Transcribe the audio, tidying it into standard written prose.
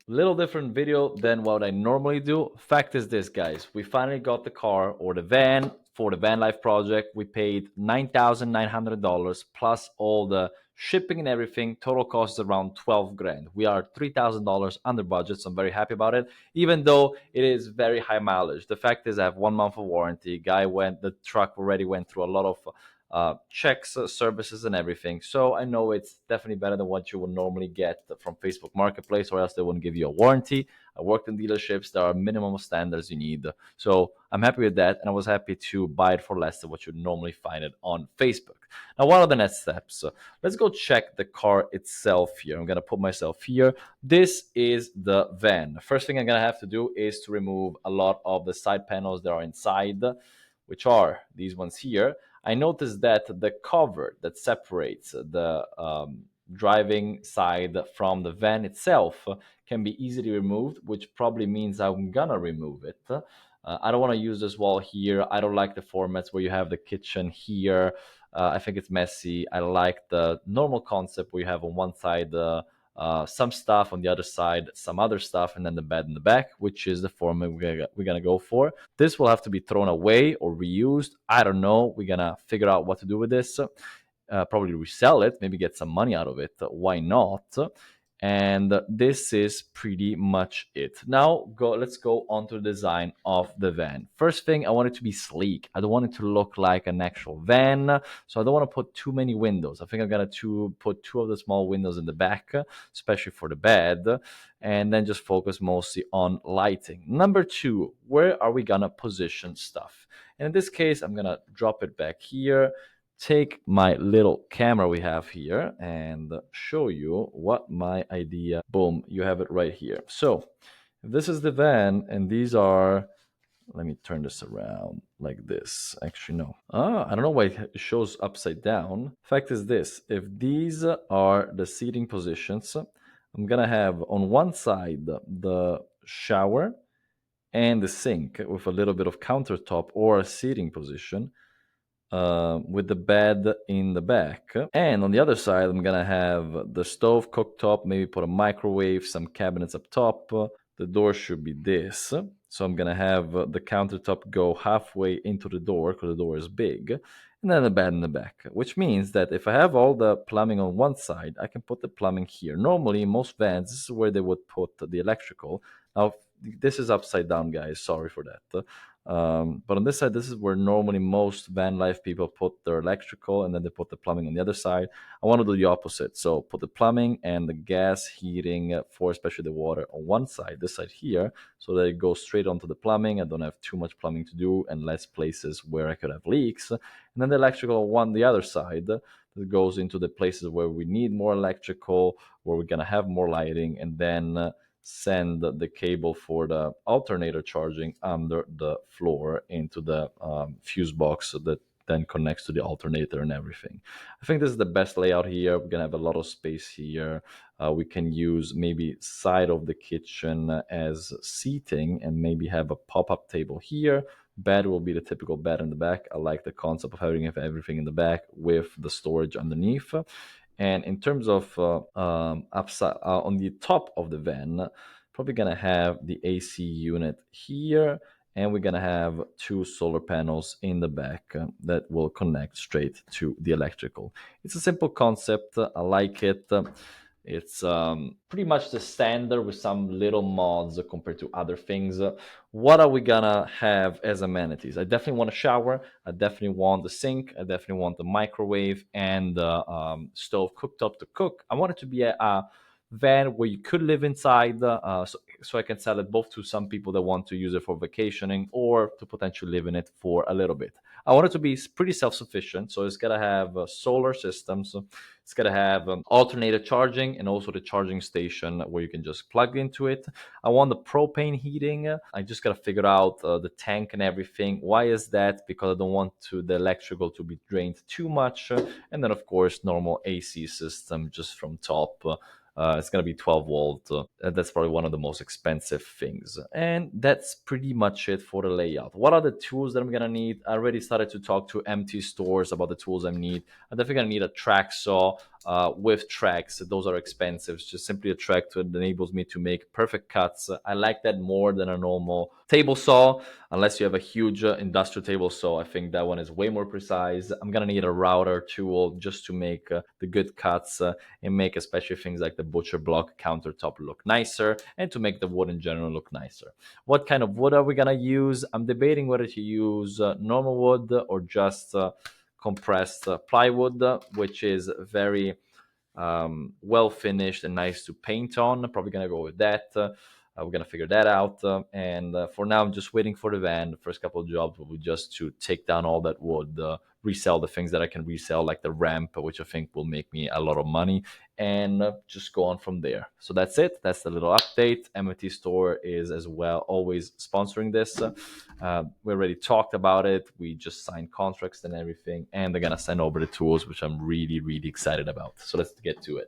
Little different video than what I normally do. Fact is this, guys, we finally got the car or the van for the van life project. We paid $9,900 plus all the shipping and everything. Total cost is around 12 grand. We are $3,000 under budget, so I'm very happy about it, even though it is very high mileage. The fact is I have 1 month of warranty. The truck already went through a lot of checks, services, and everything. So I know it's definitely better than what you would normally get from Facebook Marketplace, or else they wouldn't give you a warranty. I worked in dealerships. There are minimum standards you need. So I'm happy with that, and I was happy to buy it for less than what you'd normally find it on Facebook. Now, what are the next steps? Let's go check the car itself here. I'm gonna put myself here. This is the van. The first thing I'm gonna have to do is to remove a lot of the side panels that are inside, which are these ones here. I noticed that the cover that separates the driving side from the van itself can be easily removed, which probably means I'm gonna remove it. I don't want to use this wall here. I don't like the formats where you have the kitchen here. I think it's messy. I like the normal concept where you have on one side some stuff, on the other side some other stuff, and then the bed in the back, which is the format we're gonna go for. This will have to be thrown away or reused. I don't know. We're gonna figure out what to do with this. Probably resell it, maybe get some money out of it. Why not? And this is pretty much it. Now let's go on to the design of the van. First thing, I want it to be sleek. I don't want it to look like an actual van, so I don't want to put too many windows. I think I'm gonna put two of the small windows in the back, especially for the bed, and then just focus mostly on lighting. Number two, where are we gonna position stuff? And in this case, I'm gonna drop it back here, take my little camera we have here, and show you what my idea. Boom, you have it right here. So this is the van, and these are, let me turn this around like this. Actually, no. I don't know why it shows upside down. Fact is this, if these are the seating positions, I'm gonna have on one side the shower and the sink with a little bit of countertop or a seating position, with the bed in the back. And on the other side, I'm gonna have the stove, cooktop, maybe put a microwave, some cabinets up top. The door should be this. So I'm gonna have the countertop go halfway into the door because the door is big, and then the bed in the back, which means that if I have all the plumbing on one side, I can put the plumbing here. Normally, most vans, this is where they would put the electrical. Now, this is upside down, guys. Sorry for that. But on this side, this is where normally most van life people put their electrical, and then they put the plumbing on the other side. I want to do the opposite. So put the plumbing and the gas heating for especially the water on one side, this side here, so that it goes straight onto the plumbing. I don't have too much plumbing to do and less places where I could have leaks. And then the electrical on the other side that goes into the places where we need more electrical, where we're going to have more lighting, and then send the cable for the alternator charging under the floor into the fuse box that then connects to the alternator and everything. I think this is the best layout here. We're gonna have a lot of space here. We can use maybe side of the kitchen as seating and maybe have a pop-up table here. Bed will be the typical bed in the back. I like the concept of having everything in the back with the storage underneath. And in terms of upside, on the top of the van, probably gonna have the AC unit here, and we're gonna have two solar panels in the back that will connect straight to the electrical. It's a simple concept. I like it. It's pretty much the standard with some little mods compared to other things. What are we gonna have as amenities? I definitely want a shower. I definitely want the sink. I definitely want the microwave and the stove cooktop to cook. I want it to be a van where you could live inside, so I can sell it both to some people that want to use it for vacationing or to potentially live in it for a little bit. I want it to be pretty self-sufficient, so it's gotta have solar systems. It's gonna have alternator charging and also the charging station where you can just plug into it. I want the propane heating. I just gotta figure out the tank and everything. Why is that? Because I don't want the electrical to be drained too much. And then of course normal AC system just from top. It's going to be 12 volt. That's probably one of the most expensive things. And that's pretty much it for the layout. What are the tools that I'm going to need? I already started to talk to empty stores about the tools I need. I'm definitely going to need a track saw. with tracks. Those are expensive. It's just simply a track that enables me to make perfect cuts. I like that more than a normal table saw, unless you have a huge industrial table saw. I think that one is way more precise. I'm gonna need a router tool just to make the good cuts and make especially things like the butcher block countertop look nicer, and to make the wood in general look nicer. What kind of wood are we gonna use? I'm debating whether to use normal wood or just compressed plywood, which is very well finished and nice to paint on. Probably gonna go with that. We're gonna figure that out. And for now, I'm just waiting for the van. The first couple of jobs will be just to take down all that wood, resell the things that I can resell, like the ramp, which I think will make me a lot of money, and just go on from there. So that's it. That's the little update. MFT Store is as well always sponsoring this. We already talked about it. We just signed contracts and everything, and they're gonna send over the tools, which I'm really, really excited about. So let's get to it.